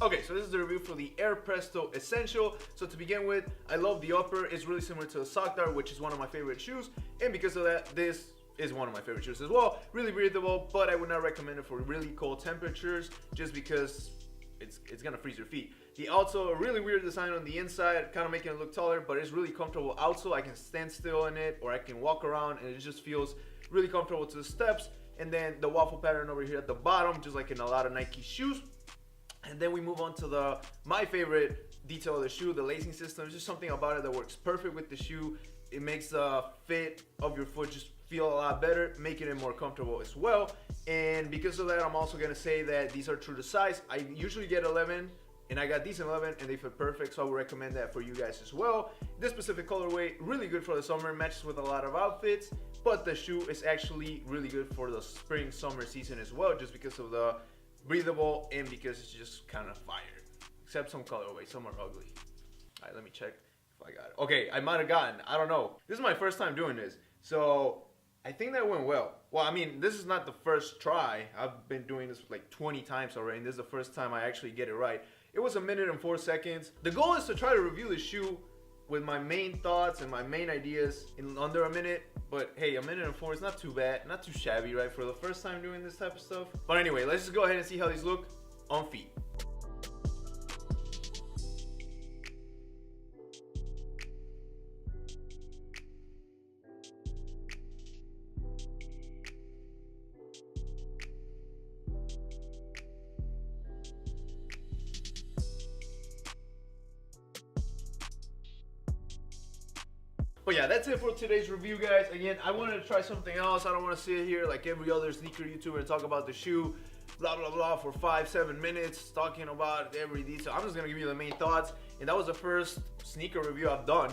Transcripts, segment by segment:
Okay, so this is the review for the Air Presto Essential. So to begin with, I love the upper. It's really similar to the Sock Dart, which is one of my favorite shoes. And because of that, this is one of my favorite shoes as well. Really breathable, but I would not recommend it for really cold temperatures just because it's gonna freeze your feet. The outsole, a really weird design on the inside, kind of making it look taller, but it's really comfortable outsole. I can stand still in it, or I can walk around, and it just feels really comfortable to the steps. And then the waffle pattern over here at the bottom, just like in a lot of Nike shoes. And then we move on to my favorite detail of the shoe, the lacing system. There's just something about it that works perfect with the shoe. It makes the fit of your foot just feel a lot better, making it more comfortable as well. And because of that, I'm also gonna say that these are true to size. I usually get 11, and I got these in 11, and they fit perfect, so I would recommend that for you guys as well. This specific colorway, really good for the summer, matches with a lot of outfits, but the shoe is actually really good for the spring, summer season as well, just because of the breathable and because it's just kind of fire. Except some colorways, some are ugly. All right, let me check if I got it. Okay, I might have gotten, I don't know. This is my first time doing this, so I think that went well. Well, I mean, this is not the first try. I've been doing this like 20 times already, and this is the first time I actually get it right. It was 1 minute and 4 seconds. The goal is to try to review the shoe with my main thoughts and my main ideas in under 1 minute. But hey, 1 minute and 4 is not too bad, not too shabby, right, for the first time doing this type of stuff. But anyway, let's just go ahead and see how these look on feet. But yeah, that's it for today's review, guys. Again, I wanted to try something else. I don't want to sit here like every other sneaker YouTuber and talk about the shoe, blah, blah, blah, for 5-7 minutes, talking about every detail. I'm just going to give you the main thoughts. And that was the first sneaker review I've done.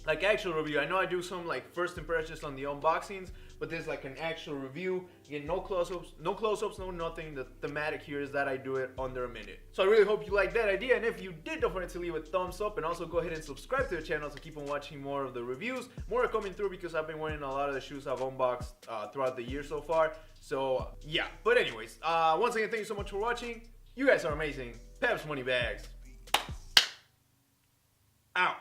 Like actual review. I know I do some like first impressions on the unboxings, but this is like an actual review. Again, no close-ups, no nothing. The thematic here is that I do it under 1 minute. So I really hope you liked that idea, and if you did, don't forget to leave a thumbs up, and also go ahead and subscribe to the channel to keep on watching more of the reviews. More are coming through because I've been wearing a lot of the shoes I've unboxed throughout the year so far. So yeah, but anyways, once again, thank you so much for watching. You guys are amazing. Peps Money Bags. Out.